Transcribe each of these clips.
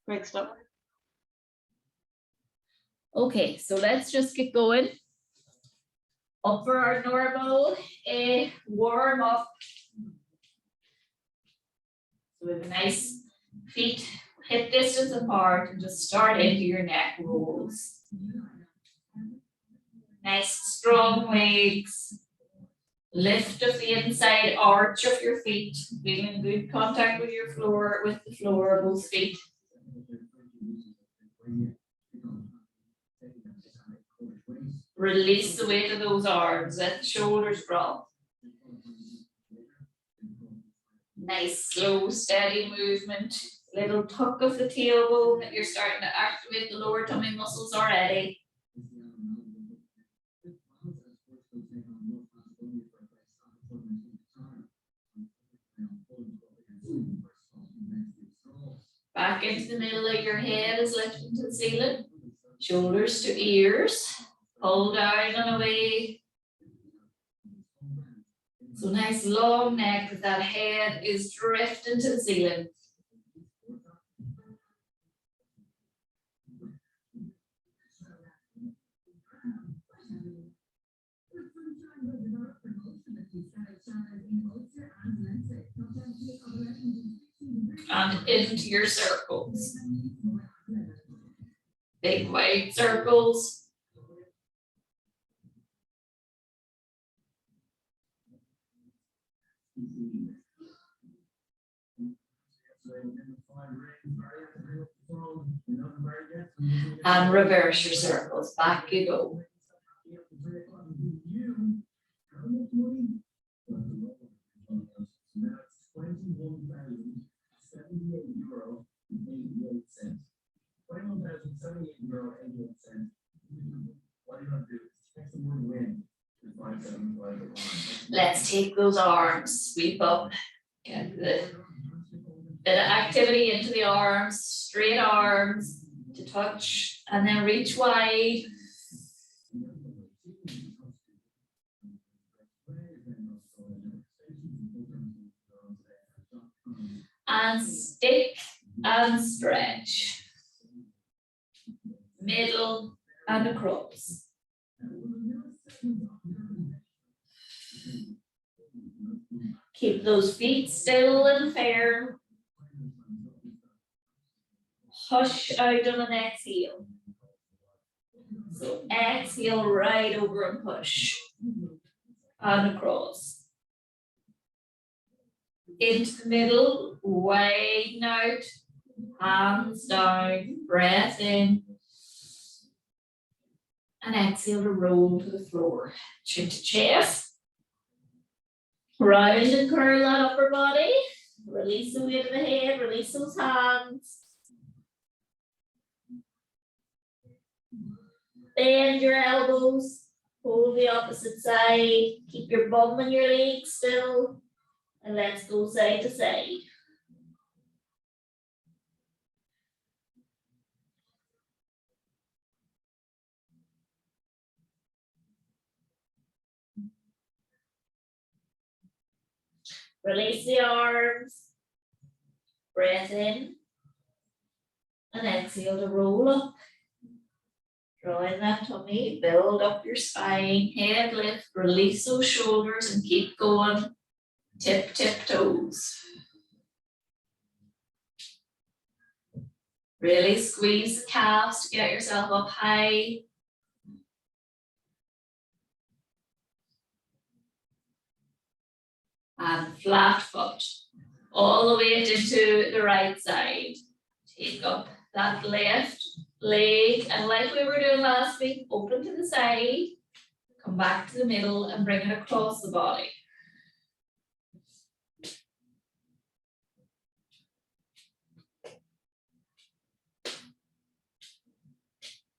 Great stuff. Okay, so let's just get going. Up for our normal warm up. So we have a nice feet hip distance apart and just start into your neck rolls. Nice strong legs. Lift of the inside arch of your feet, feeling good contact with your floor, with the floor of both feet. Release the weight of those arms, let the shoulders drop. Nice, slow, steady movement. Little tuck of the tailbone that you're starting to activate the lower tummy muscles already. Back into the middle of your head is lifting to the ceiling. Shoulders to ears. Pull down and away. So nice long neck with that head is drifting to the ceiling. And into your circles. Big wide circles. And reverse your circles. Back you go. Let's take those arms, sweep up, get the bit of activity into the arms, straight arms to touch, and then reach wide. And stick and stretch. Middle and across. Keep those feet still and firm. Push out on an exhale. So exhale right over and push. And across. Into the middle, widen out. Hands down, breath in. And exhale to roll to the floor. Chin to chest. Round and curl that upper body. Release the weight of the head, release those hands. Bend your elbows, hold the opposite side. Keep your bum and your legs still. And let's go side to side. Release the arms. Breath in. And exhale to roll up. Draw in that tummy, build up your spine, head lift, release those shoulders and keep going. Tip, tip toes. Really squeeze the calves to get yourself up high. And flat foot, all the way into the right side. Take up that left leg, and like we were doing last week, open to the side, come back to the middle and bring it across the body.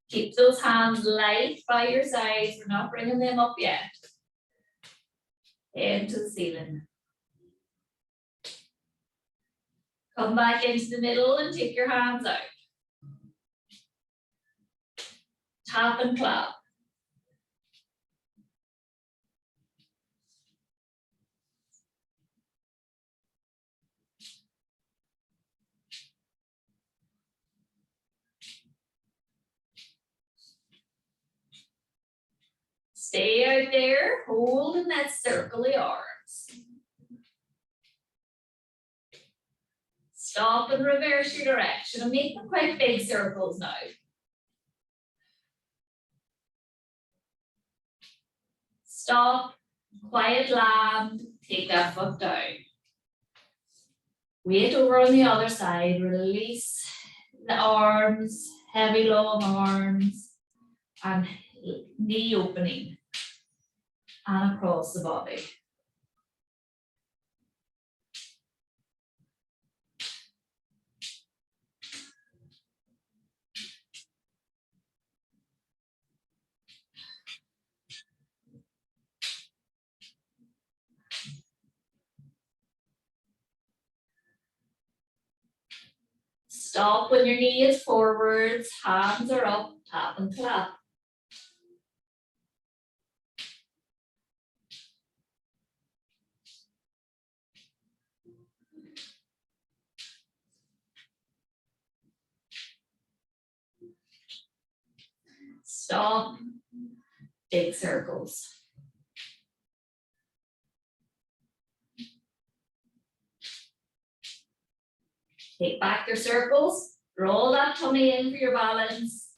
Keep those hands light by your sides, we're not bringing them up yet. Into the ceiling. Come back into the middle and take your hands out. Tap and clap. Stay out there, holding that circle of arms. Stop and reverse your direction and make them quite big circles now. Stop, quiet land, take that foot down. Weight over on the other side, release the arms, heavy long arms, and knee opening, and across the body. Stop when your knee is forwards, hands are up, tap and clap. Stop, big circles. Take back your circles, roll that tummy in for your balance.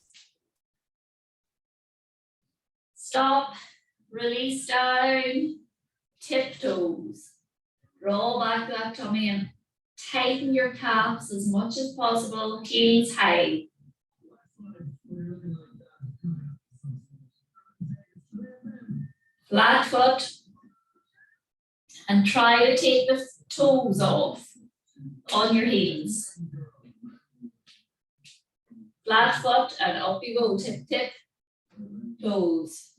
Stop, release down, tiptoes. Roll back that tummy in. Tighten your calves as much as possible, heels high. Flat foot. And try to take the toes off on your heels. Flat foot and up you go, tip, tip, toes.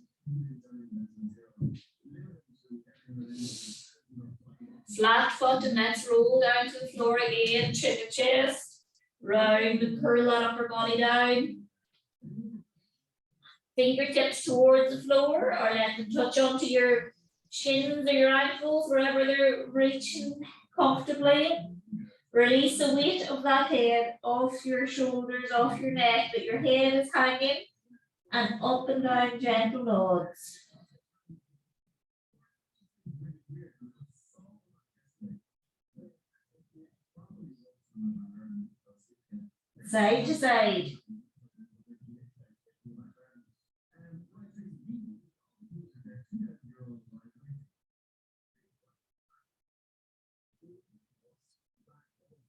Flat foot and let's roll down to the floor again, chin to chest, round and curl that upper body down. Fingertips towards the floor or let them touch onto your shins or your ankles, wherever they're reaching comfortably. Release the weight of that head off your shoulders, off your neck, that your head is hanging, and up and down gentle nods. Side to side.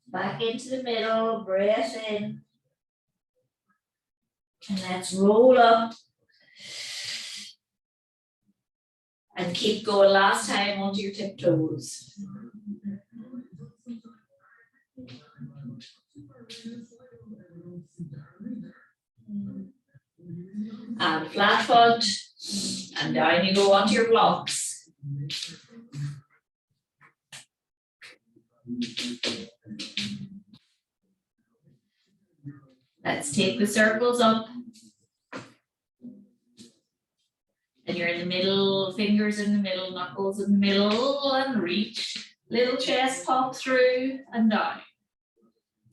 Back into the middle, breath in. And let's roll up. And keep going last time onto your tiptoes. And flat foot. And down you go onto your blocks. Let's take the circles up. And you're in the middle, fingers in the middle, knuckles in the middle, and reach. Little chest pop through and down.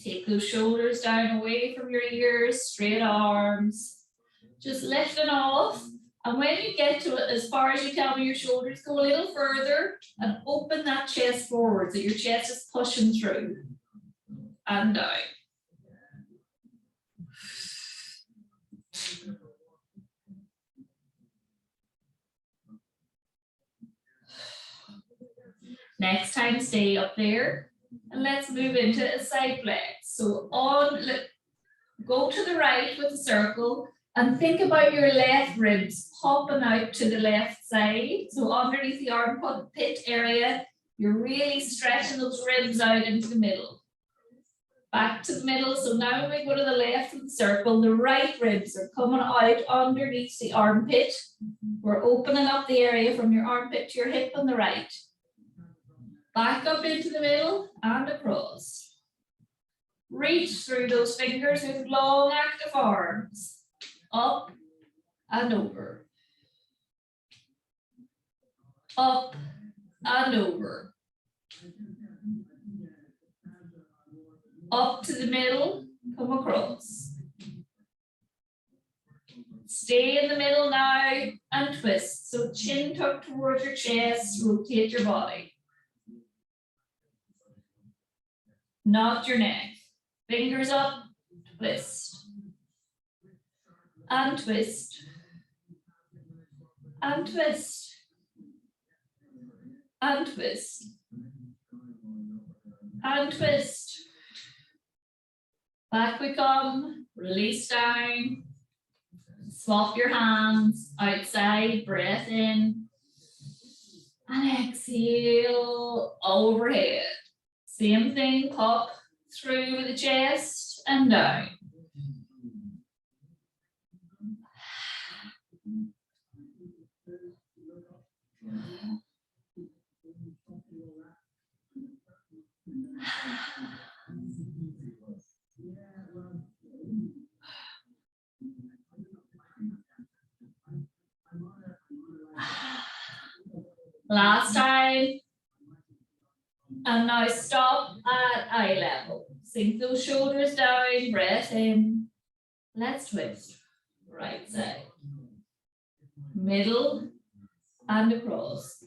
Take those shoulders down away from your ears, straight arms. Just lifting off. And when you get to it, as far as you tell me your shoulders, go a little further and open that chest forward so your chest is pushing through. And down. Next time, stay up there. And let's move into a side flex. So go to the right with the circle and think about your left ribs popping out to the left side. So underneath the armpit area, you're really stretching those ribs out into the middle. Back to the middle. So now when we go to the left of the circle, the right ribs are coming out underneath the armpit. We're opening up the area from your armpit to your hip on the right. Back up into the middle and across. Reach through those fingers with long active arms. Up and over. Up and over. Up to the middle, come across. Stay in the middle now and twist. So chin tucked towards your chest, rotate your body. Not your neck. Fingers up, twist. And twist. And twist. And twist. And twist. Back we come, release down. Swap your hands outside, breath in. And exhale, overhead. Same thing, pop through the chest and down. Last time. And now stop at eye level. Sink those shoulders down, breath in. Let's twist. Right side. Middle and across.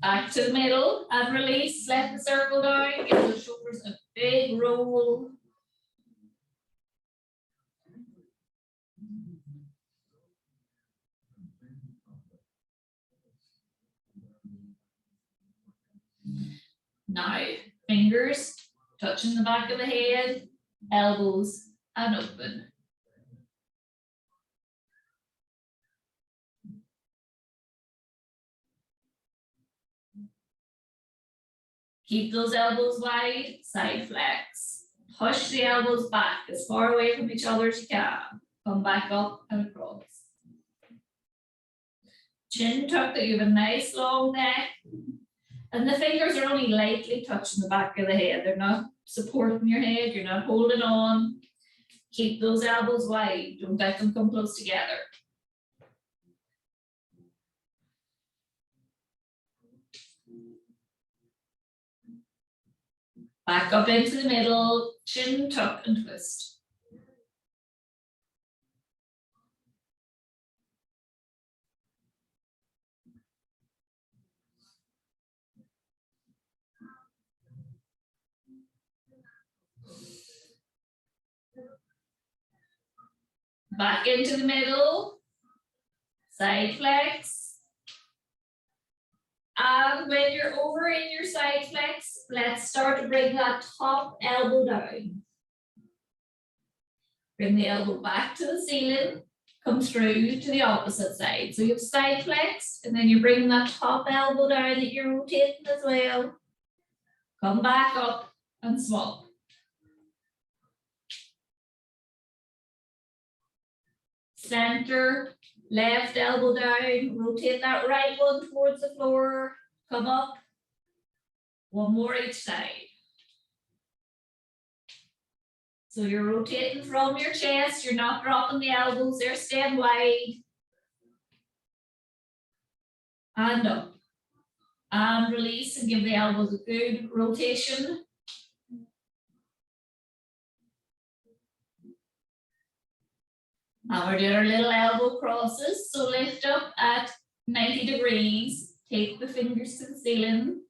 Back to the middle and release. Let the circle down. Give the shoulders a big roll. Now, fingers touching the back of the head, elbows and open. Keep those elbows wide, side flex. Push the elbows back as far away from each other as you can. Come back up and across. Chin tuck that you have a nice long neck. And the fingers are only lightly touching the back of the head. They're not supporting your head. You're not holding on. Keep those elbows wide. Don't let them come close together. Back up into the middle, chin tuck and twist. Back into the middle, side flex. And when you're over in your side flex, let's start to bring that top elbow down. Bring the elbow back to the ceiling, come through to the opposite side. So you have side flex, and then you bring that top elbow down that you're rotating as well. Come back up and swap. Center. Left elbow down, rotate that right one towards the floor, come up, one more each side. So you're rotating from your chest, you're not dropping the elbows, they're staying wide. And up. And release and give the elbows a good rotation. And we're doing our little elbow crosses. So lift up at 90 degrees. Take the fingers to the ceiling.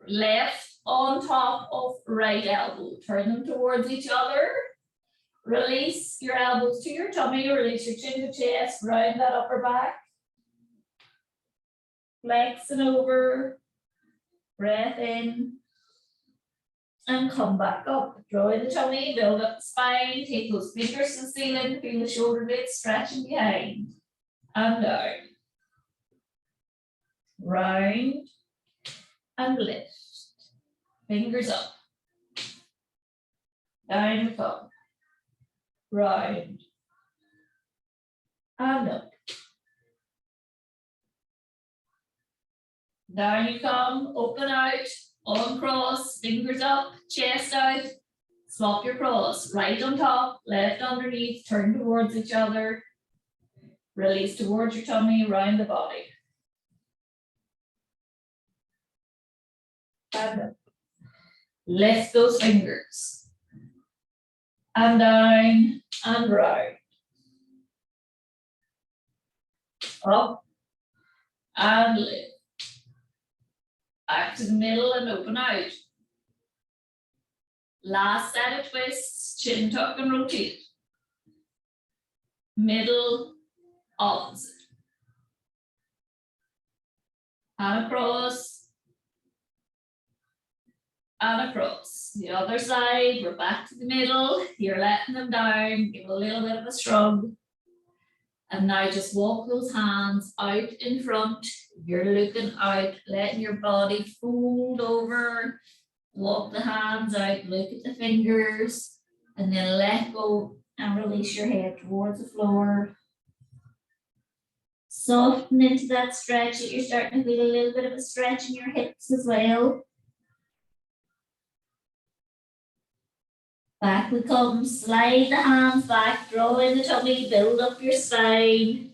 Left on top of right elbow. Turn them towards each other. Release your elbows to your tummy. Release your chin to chest. Round that upper back. Flexing over. Breath in. And come back up. Draw in the tummy, build up the spine, take those fingers to the ceiling, feel the shoulder blades stretching behind. And down. Round and lift. Fingers up. Down we come. Round. And up. Down you come, open out. On cross, fingers up, chest out, Swap your cross, right on top, left underneath, turn towards each other. Release towards your tummy, round the body. And lift those fingers. And down and round. Up and lift. Back to the middle and open out. Last set of twists, chin tuck and rotate. Middle, opposite. And across. And across. The other side, we're back to the middle. You're letting them down, give a little bit of a shrug. And now just walk those hands out in front. You're looking out, letting your body fold over. Walk the hands out, look at the fingers, and then let go and release your head towards the floor. Soften into that stretch. You're starting to feel a little bit of a stretch in your hips as well. Back we come, slide the hands back, draw in the tummy, build up your spine.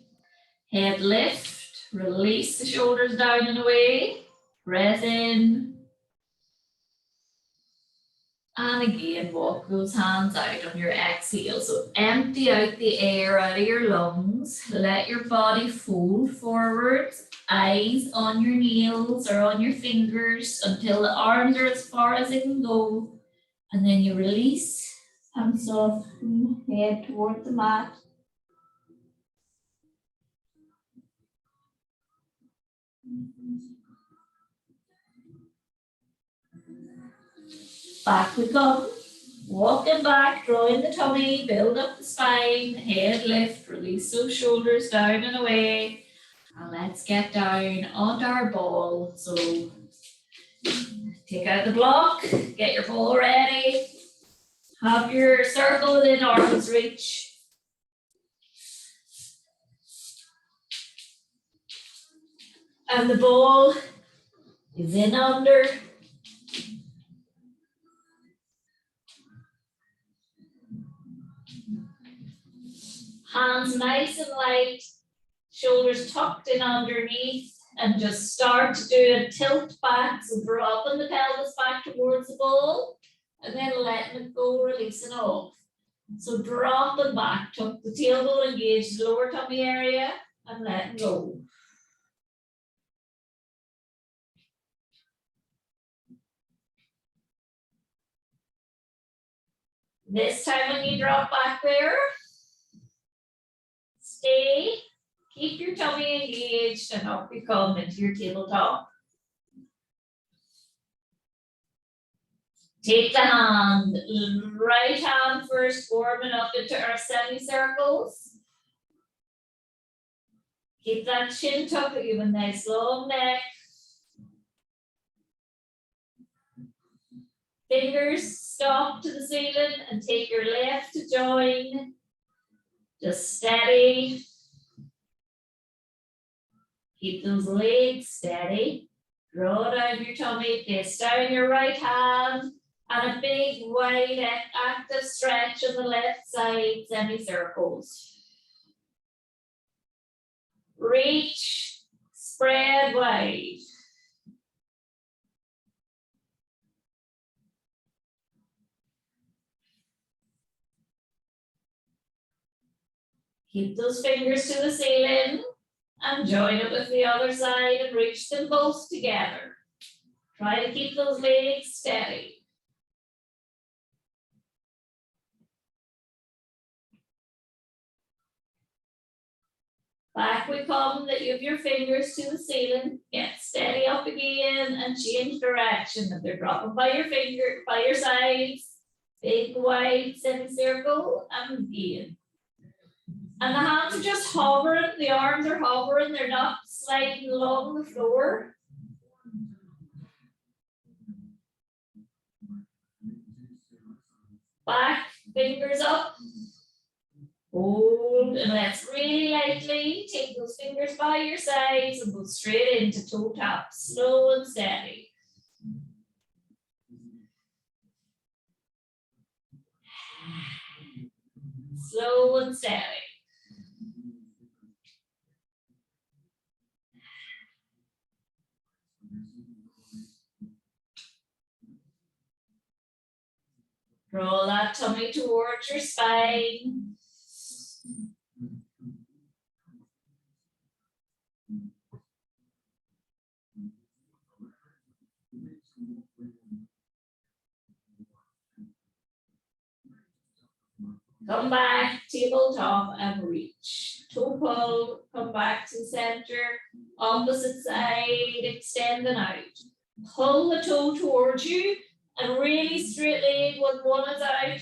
Head lift, release the shoulders down and away. Breath in. And again, walk those hands out on your exhale. So empty out the air out of your lungs. Let your body fold forwards. Eyes on your nails or on your fingers until the arms are as far as they can go. And then you release and soften, head toward the mat. Back we come. Walking back, drawing the tummy, build up the spine, head lift, release those shoulders down and away. And let's get down onto our ball. So take out the block, get your ball ready. Have your circle within arm's reach. And the ball is in under. Hands nice and light, shoulders tucked in underneath, and just start to do a tilt back, so dropping the pelvis back towards the ball, and then letting it go, releasing off. So dropping back, tuck the tailbone, engage the lower tummy area, and letting go. This time when you drop back there, stay, keep your tummy engaged, and up you come into your tabletop. Take the hand, right hand first, warming up into our semicircles. Keep that chin tucked, give a nice long neck. Fingers stop to the ceiling and take your left to join. Just steady. Keep those legs steady. Draw down your tummy, place down your right hand, and a big wide active stretch on the left side, semicircles. Reach, spread wide. Keep those fingers to the ceiling and join it with the other side and reach them both together. Try to keep those legs steady. Back we come, that you have your fingers to the ceiling, get steady up again and change direction. If they're dropping by your sides, big wide semicircle and again. And the hands are just hovering, the arms are hovering, they're not sliding along the floor. Back, fingers up. Hold, and let's really lightly take those fingers by your sides and go straight into toe taps, slow and steady. slow and steady. Draw that tummy towards your spine. Come back, tabletop and reach. Toe pull, come back to the center, opposite side, extending out. Pull the toe towards you and really straight leg when one is out.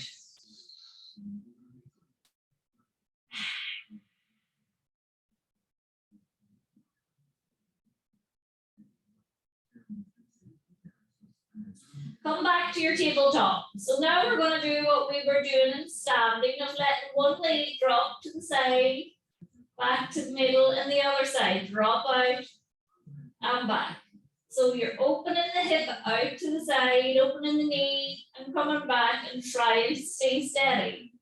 Come back to your tabletop. So now we're going to do what we were doing in standing of letting one leg drop to the side, back to the middle, and the other side. Drop out and back. So you're opening the hip out to the side, opening the knee, and coming back and try and stay steady.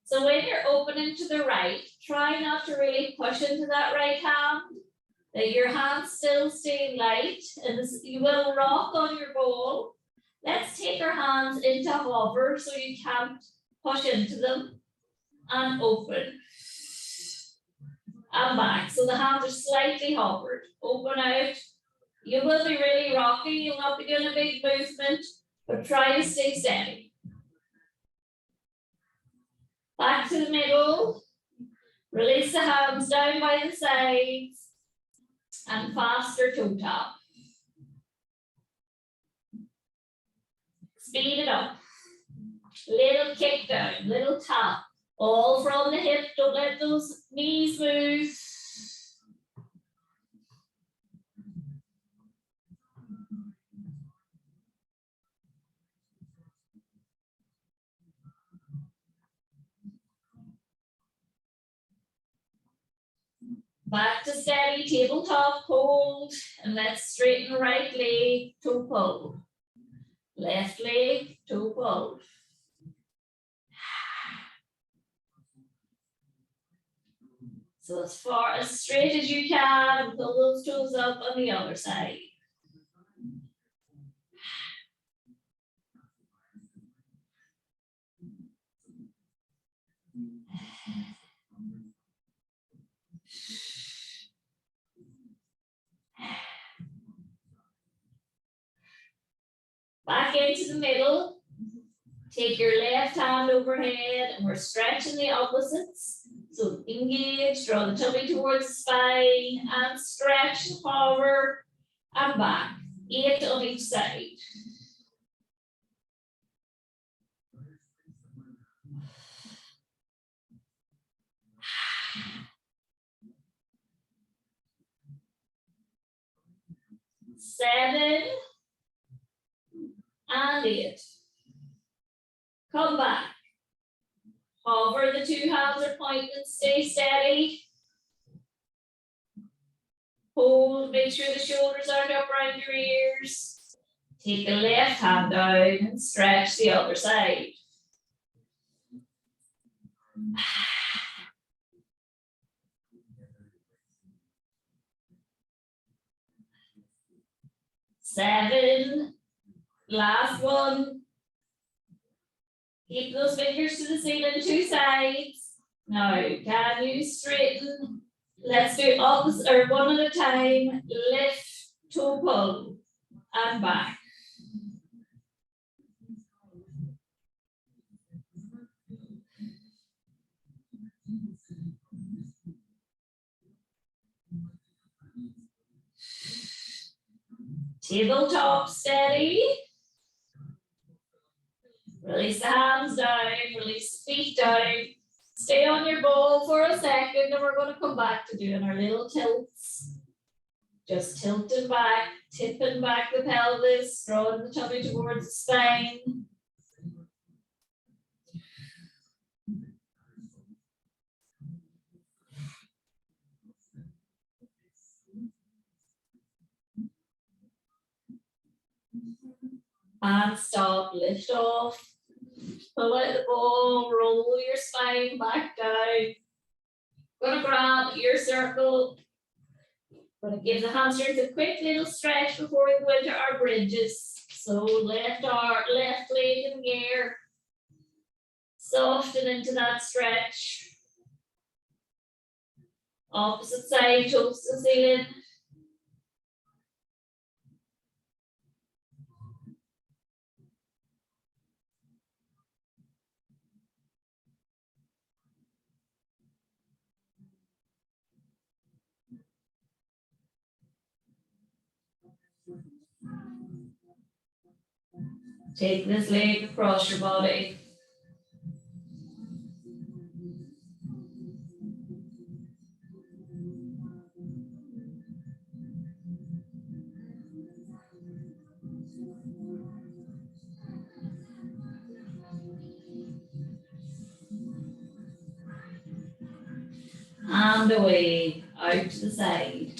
So when you're opening to the right, try not to really push into that right hand. That your hands still stay light, and you will rock on your ball. Let's take our hands into hover so you can't push into them, and open. And back, so the hands are slightly hovered. Open out. You will be really rocky, you'll not be doing a big movement, but try to stay steady. Back to the middle. Release the hands down by the sides. And faster toe tap. Speed it up. Little kick down, little tap. All from the hip, don't let those knees move. Back to steady, tabletop hold, and let's straighten right leg, toe pull. Left leg, toe pull. So as far as straight as you can, pull those toes up on the other side. Back into the middle. Take your left hand overhead and we're stretching the opposites. So engage, draw the tummy towards the spine and stretch, hover and back. 8 on each side. Seven and 8. Come back. Hover, the two hands are pointing, stay steady. Hold, make sure the shoulders aren't up around your ears. Take the left hand down and stretch the other side. Seven, last one. Keep those fingers to the ceiling, two sides. Now, can you straighten? Let's do opposite or one at a time. Lift, toe pull, and back. Tabletop steady. Release the hands down, release the feet down. Stay on your ball for a second and we're going to come back to doing our little tilts. Just tilting back, tipping back the pelvis, drawing the tummy towards the spine. And stop, lift off. pull out the ball, roll your spine back down. Gonna grab your circle. Gonna give the hamstrings a quick little stretch before we go into our bridges. So left leg in the air. Soften into that stretch. Opposite side, toes to ceiling. Take this leg across your body. And away, out to the side.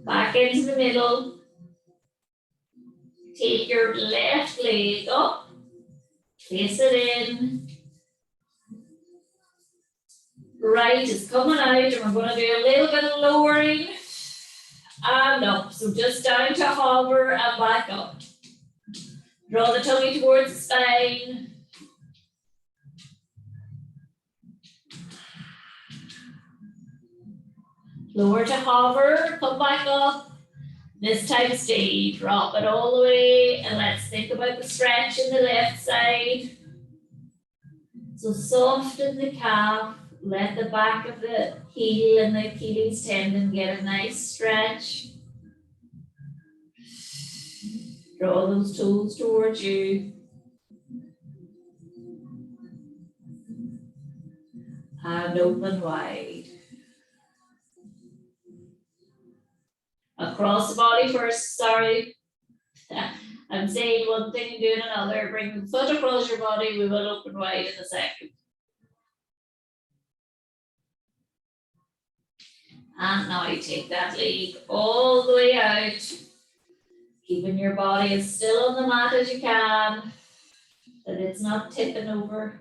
Back into the middle. Take your left leg up. Place it in. Right is coming out, and we're going to do a little bit of lowering and up. So just down to hover and back up. Draw the tummy towards the spine. Lower to hover, come back up. This time stay, drop it all the way, and let's think about the stretch in the left side. So soften the calf, let the back of the heel and the Achilles tendon get a nice stretch. Draw those toes towards you. And open wide. Across the body first, sorry. I'm saying one thing and doing another. Bring the foot across your body. We will open wide in a second. And now you take that leg all the way out. Keeping your body as still on the mat as you can. That it's not tipping over.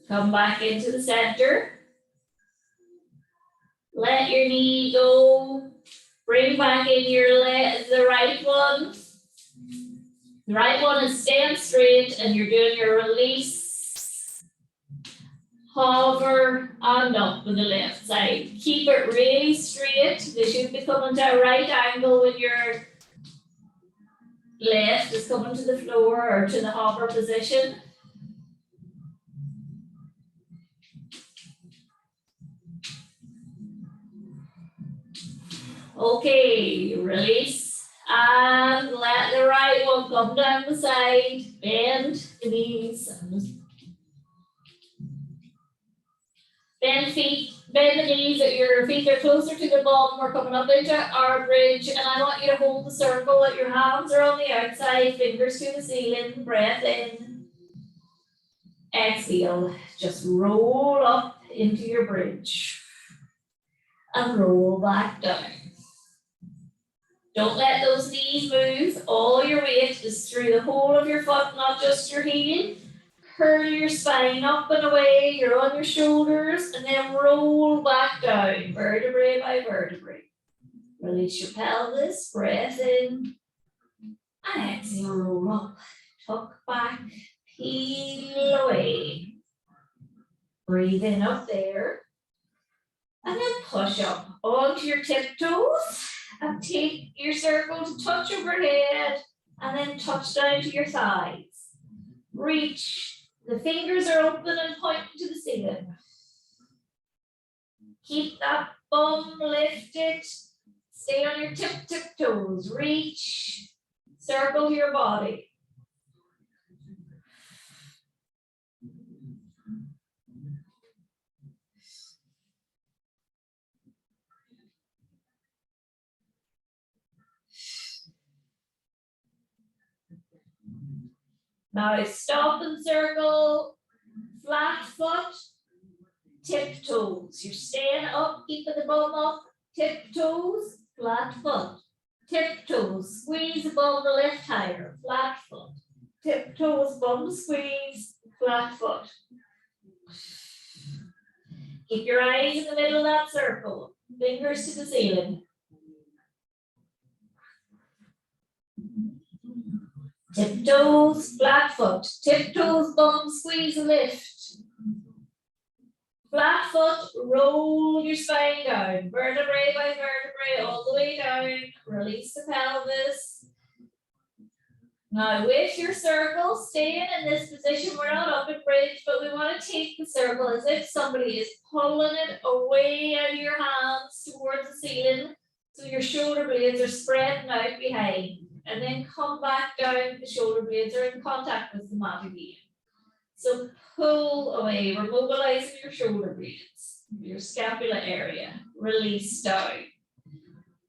Come back into the center. Let your knee go. Bring back in your leg, the right one. The right one is stand straight and you're doing your release. Hover and up with the left side. Keep it really straight. They should be coming to a right angle when your left is coming to the floor or to the hover position. Okay, release and let the right one come down the side, bend the knees, bend the knees, that your feet are closer to the bum. We're coming up into our bridge, and I want you to hold the circle that your hands are on the outside, fingers to the ceiling, breath in, exhale, just roll up into your bridge and roll back down. Don't let those knees move. All your weight is through the whole of your foot, not just your heel. Curl your spine up and away. You're on your shoulders, and then roll back down, vertebrae by vertebrae. Release your pelvis, breath in, and exhale, roll up. Tuck back, peel away. Breathe in up there. And then push up onto your tiptoes. And take your circle to touch overhead and then touch down to your thighs. Reach The fingers are open and pointing to the ceiling. Keep that bum lifted. Stay on your toes. Reach. Circle your body. Now stop and circle. Flat foot. Tiptoes. You're staying up, keeping the bum up. Tiptoes. Flat foot. Tiptoes. Squeeze the bum to lift higher. Flat foot. Tiptoes, bum squeeze. Flat foot. Keep your eyes in the middle of that circle. Fingers to the ceiling. Tiptoes, flat foot. Tiptoes, bum squeeze, lift. Flat foot, roll your spine down. Vertebrae by vertebrae, all the way down. Release the pelvis. Now with your circle, staying in this position, we're not up in bridge, but we want to take the circle as if somebody is pulling it away out of your hands towards the ceiling, so your shoulder blades are spreading out behind, and then come back down, the shoulder blades are in contact with the mat again. So pull away, we're mobilizing your shoulder blades, your scapula area, release down.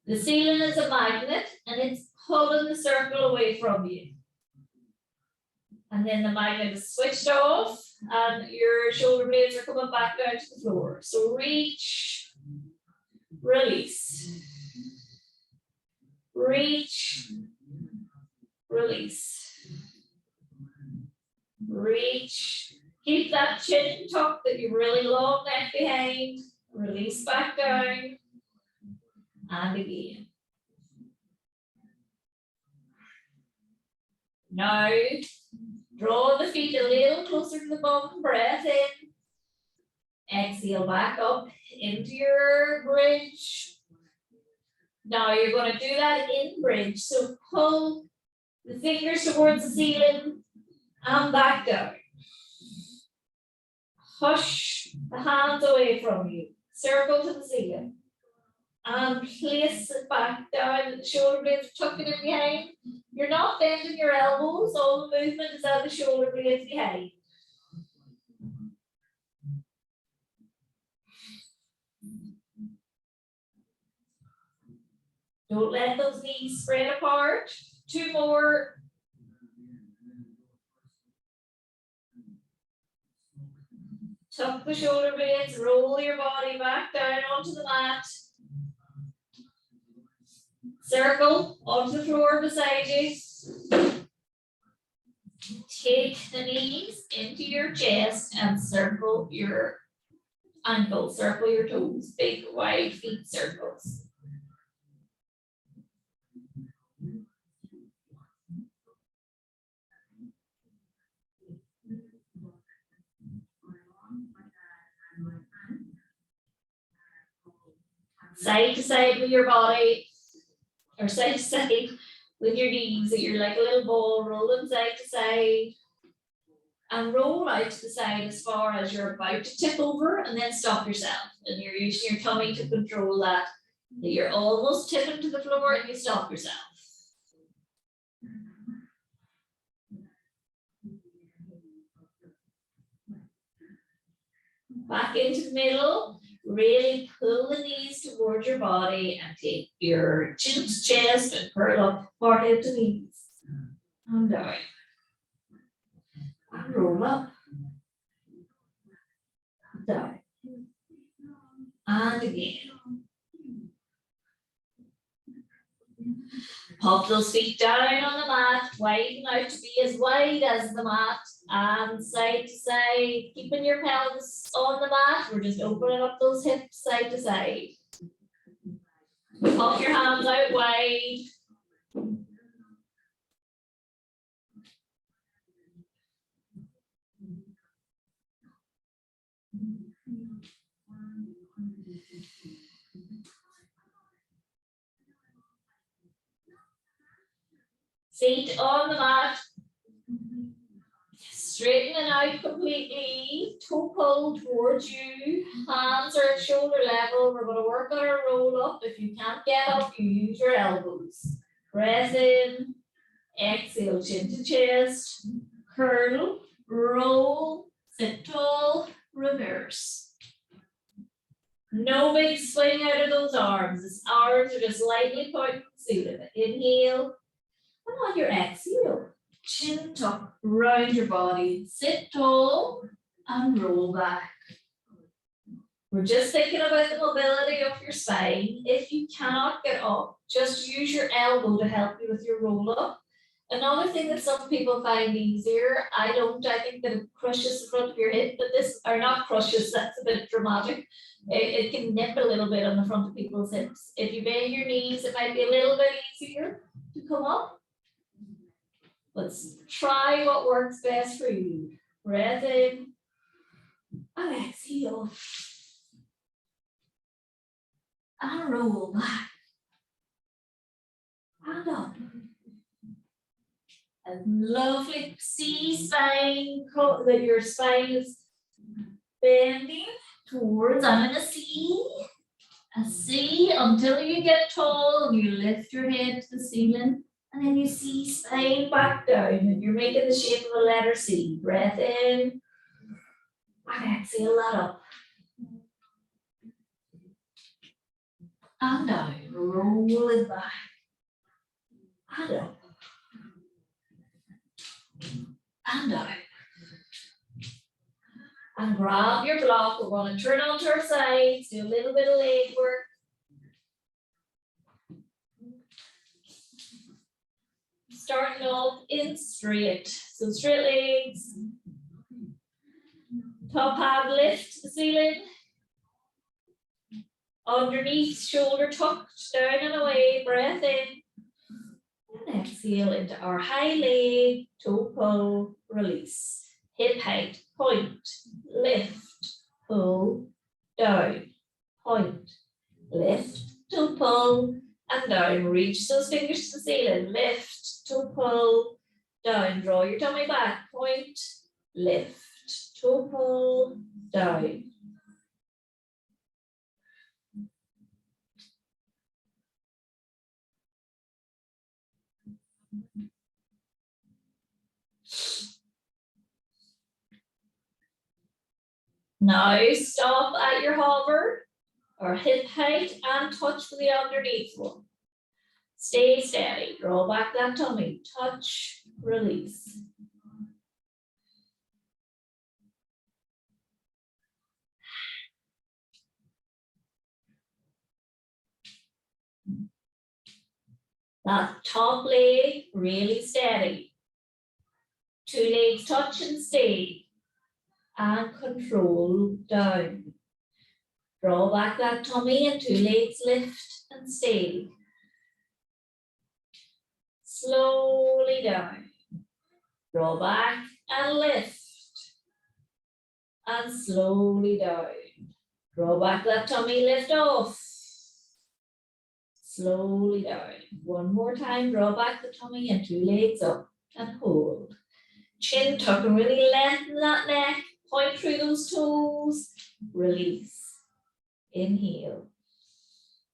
The ceiling is a magnet and it's pulling the circle away from you. And then the magnet is switched off and your shoulder blades are coming back down to the floor. So reach, release. Reach, release. Reach. Keep that chin tucked, that you've really long neck behind. Release back down. And again. Now, draw the feet a little closer to the bum, breath in. Exhale back up into your bridge. Now you're going to do that in bridge. So pull the fingers towards the ceiling and back down. Hush the hands away from you. Circle to the ceiling. And place it back down. The shoulder blades are tucking in behind. You're not bending your elbows. All the movement is out the shoulder blades behind. Don't let those knees spread apart. 2 more. Tuck the shoulder blades, roll your body back down onto the mat. Circle onto the floor beside you. Take the knees into your chest and circle your ankles, circle your toes, big wide feet circles. Side to side with your body, or side to side with your knees, so you're like a little ball, rolling side to side. And roll out to the side as far as you're about to tip over, and then stop yourself. And you're using your tummy to control that. You're almost tipping to the floor and you stop yourself. Back into the middle. Really pull the knees towards your body and take your chin to chest and curl up, forehead to knees. And down. And roll up. Down. And again. Pop those feet down on the mat, widen out to be as wide as the mat, and side to side, keeping your pelvis on the mat. We're just opening up those hips side to side. Pop your hands out wide. Feet on the mat. Yes. Straighten it out completely, toe pull towards you, hands are at shoulder level. We're going to work on our roll up. If you can't get up, you use your elbows. Breath in, exhale, chin to chest, curl, roll, sit tall, reverse. No big swing out of those arms. His arms are just lightly pointing to the ceiling. Inhale, and on your exhale, chin tuck, round your body, sit tall, and roll back. We're just thinking about the mobility of your spine. If you cannot get up, just use your elbow to help you with your roll up. Another thing that some people find easier, I think that it crushes the front of your hip, but this, or not crushes, that's a bit dramatic. It can nip a little bit on the front of people's hips. If you bend your knees, it might be a little bit easier to come up. Let's try what works best for you. Breath in and exhale. And roll back. And up. A lovely C-spine, that your spine is bending towards, I'm in a C until you get tall and you lift your head to the ceiling, and then you see spine back down and you're making the shape of a letter C. Breath in and exhale that up. And down, roll it back. And up. And down. And grab your block. We're going to turn onto our sides, do a little bit of leg work. Starting off in straight. So straight legs. Top half lift to the ceiling. Underneath, shoulder tucked, down and away. Breath in. And exhale into our high leg, toe pull, release. Hip height, point, lift, pull, down, point, lift, toe pull, and down. Reach those fingers to the ceiling, lift, toe pull, down. Draw your tummy back, point, lift, toe pull, down. Now stop at your hover or hip height and touch the underneath one. Stay steady. Draw back that tummy. Touch, release. That top leg really steady. Two legs touch and stay. And control down. Draw back that tummy and two legs lift and stay. Slowly down. Draw back and lift. And slowly down. Draw back that tummy, lift off. Slowly down. One more time, draw back the tummy and two legs up and hold. Chin tuck and really lengthen that neck. Point through those toes. Release. Inhale.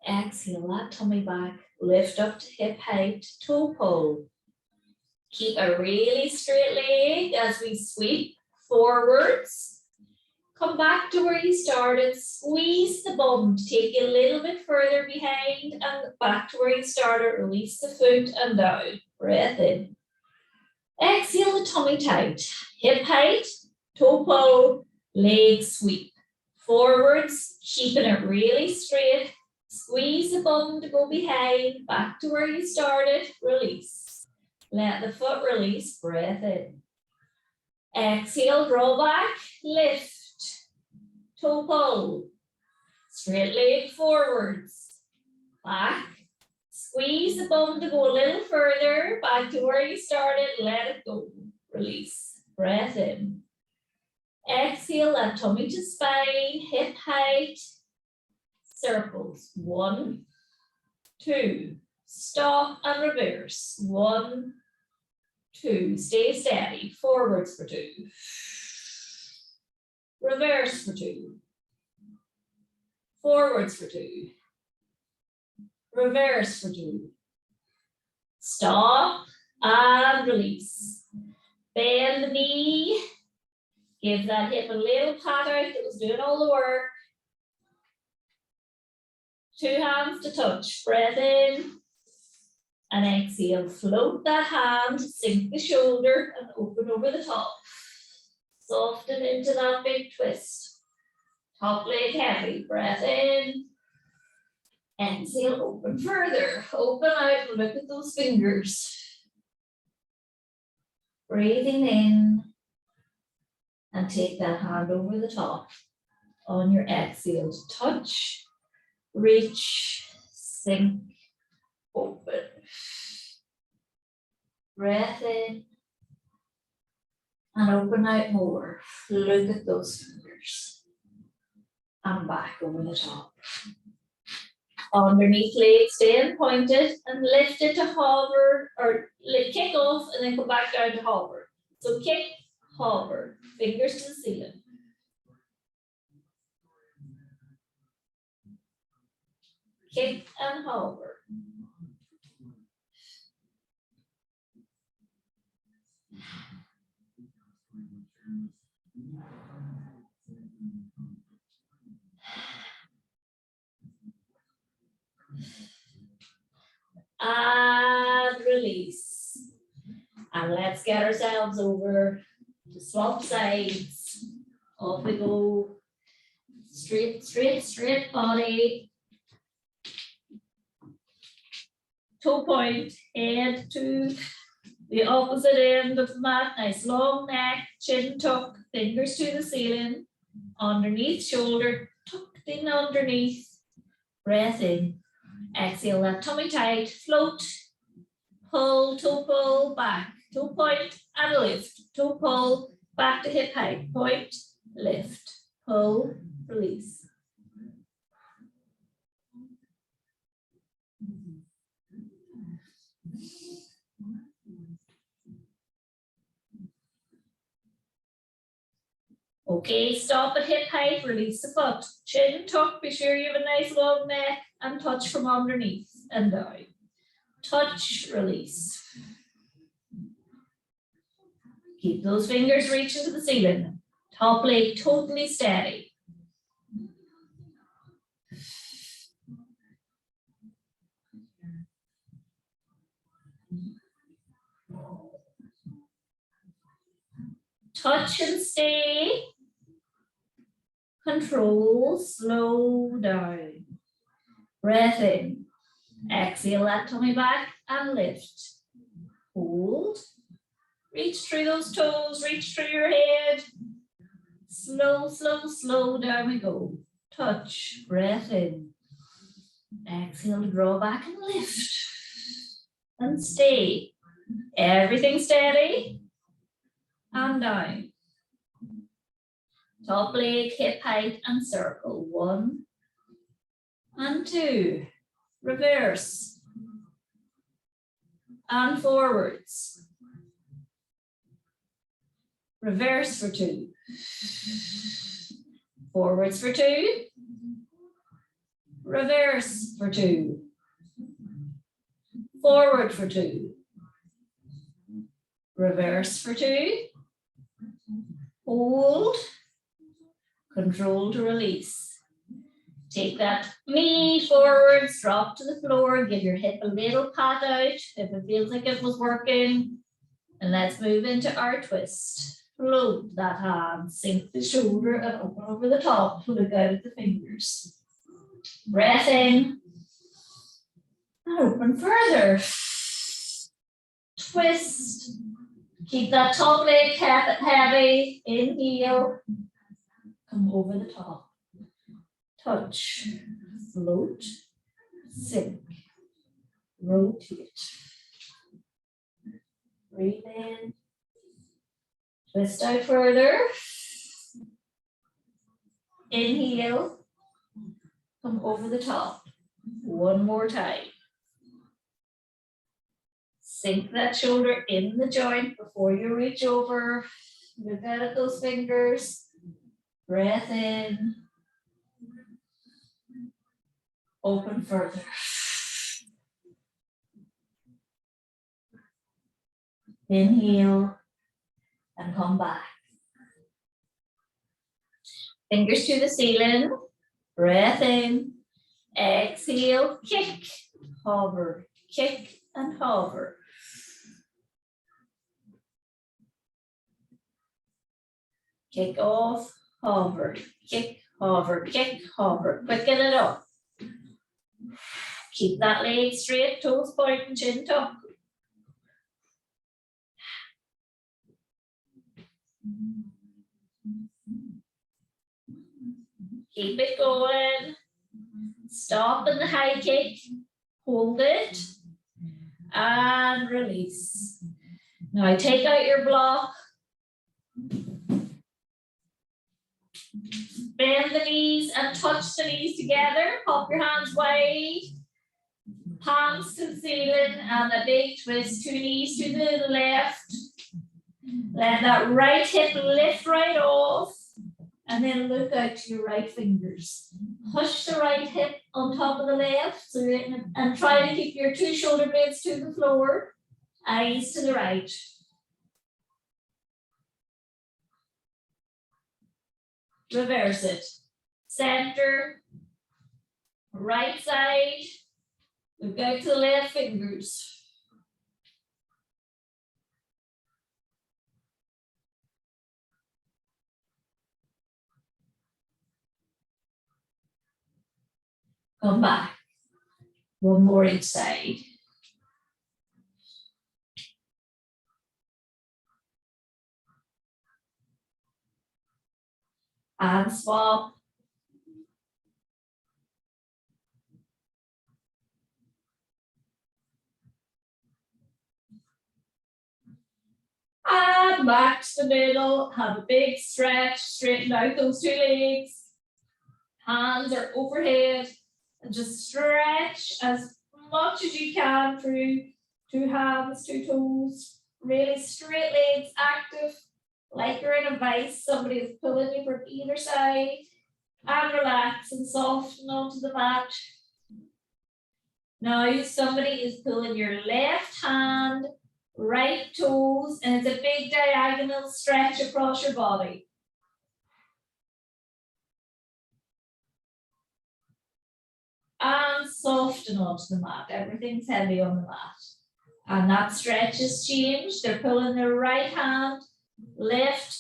Exhale that tummy back. Lift up to hip height. Toe pull. Keep a really straight leg as we sweep forwards. Come back to where you started. Squeeze the bum. Take it a little bit further behind and back to where you started. Release the foot and down. Breath in. Exhale the tummy tight. Hip height. Toe pull, leg sweep. Forwards, keeping it really straight. Squeeze the bum to go behind, back to where you started, release. Let the foot release, breath in. Exhale, draw back, lift. Toe pull. Straight leg forwards. Back. Squeeze the bum to go a little further, back to where you started, let it go. Release, breath in. Exhale that tummy to spine, hip height, circles. 1, 2, stop and reverse. 1, 2, stay steady, forwards for 2, reverse for 2, forwards for 2, reverse for 2, stop and release, bend the knee, give that hip a little pat out that was doing all the work, 2 hands to touch, breath in, and exhale, float that hand, sink the shoulder and open over the top. Soften into that big twist. Top leg heavy, breath in. Exhale, open further. Open out, look at those fingers. Breathing in. And take that hand over the top. On your exhale, touch, reach, sink, open. Breath in. And open out more. Look at those fingers. And back over the top. Underneath leg, stay pointed and lift it to hover or kick off and then go back down to hover. So kick, hover, fingers to the ceiling. Kick and hover. And release. And let's get ourselves over to swap sides. Off we go. Straight, straight, straight body. Toe point, head to the opposite end of the mat. Nice long neck, chin tuck, fingers to the ceiling. Underneath shoulder, tucked in underneath. Breath in. Exhale that tummy tight, float, toe pull, back, toe point and lift, toe pull, back to hip height, point, lift, pull, release. Okay, stop at hip height, release the foot, chin tuck, be sure you have a nice long neck and touch from underneath and down. Touch, release. Keep those fingers reaching to the ceiling. Top leg totally steady. Touch and stay. Control, slow down. Breath in. Exhale that tummy back and lift. Hold. Reach through those toes, reach through your head. Slow, slow, slow, down we go. Touch, breath in. Exhale to draw back and lift. And stay. Everything steady. And down. Top leg, hip height and circle. 1 and 2. Reverse. And forwards. Reverse for 2. Forwards for 2. Reverse for 2. Forward for 2. Reverse for 2. Hold. Control to release. Take that knee forwards, drop to the floor, give your hip a little pat out if it feels like it was working. And let's move into our twist. Float that hand, sink the shoulder and open over the top. Look out at the fingers. Breath in. And open further. Twist. Keep that top leg heavy. Inhale. Come over the top. Touch. Float. Sink. Rotate. Breathe in. Twist out further. Inhale. Come over the top. One more time. Sink that shoulder in the joint before you reach over. Look out at those fingers. Breath in. Open further. Inhale and come back. Fingers to the ceiling. Breath in. Exhale, kick, hover, kick and hover. Kick off, hover, kick, hover, kick, hover. Quicken it up. Keep that leg straight, toes pointing, chin tuck. Keep it going. Stop in the high kick. Hold it. And release. Now take out your block. Bend the knees and touch the knees together. Pop your hands wide. Palms to the ceiling and a big twist. 2 knees to the left. Let that right hip lift right off. And then look out to your right fingers. Push the right hip on top of the left. So and try to keep your 2 shoulder blades to the floor. Eyes to the right. Reverse it. Center. Right side. Look out to the left fingers. Come back. One more each side. And swap. And back to the middle. Have a big stretch. Straighten out those 2 legs. Hands are overhead. And just stretch as much as you can through 2 hands, 2 toes. Really straight legs, active, like you're in a vice. Somebody is pulling you from either side. And relax and soften onto the mat. Now somebody is pulling your left hand, right toes, and it's a big diagonal stretch across your body. And soften onto the mat. Everything's heavy on the mat. And that stretch has changed. They're pulling their right hand, left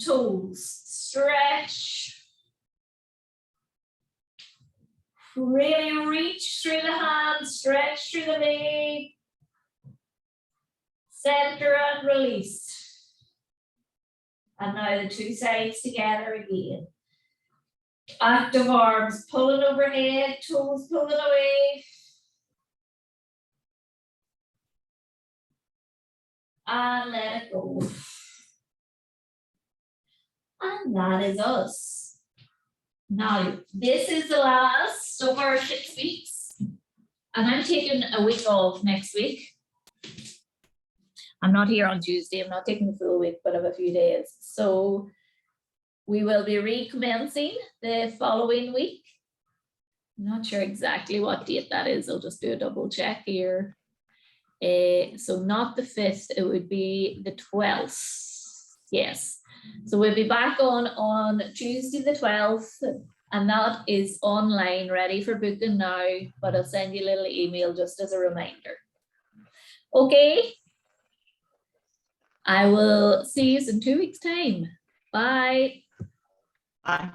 toes. Stretch. Really reach through the hand, stretch through the leg. Center and release. And now the 2 sides together again. Active arms pulling overhead, toes pulling away. And let it go. And that is us. Now, this is the last of our 6 weeks. And I'm taking a week off next week. I'm not here on Tuesday. I'm not taking the full week, but I have a few days. So we will be recommencing the following week. I'm not sure exactly what date that is. I'll just do a double check here. So not the 5th, it would be the 12th. Yes. So we'll be back on Tuesday the 12th, and that is online, ready for booking now, but I'll send you a little email just as a reminder. Okay. I will see you in 2 weeks' time. Bye. Bye.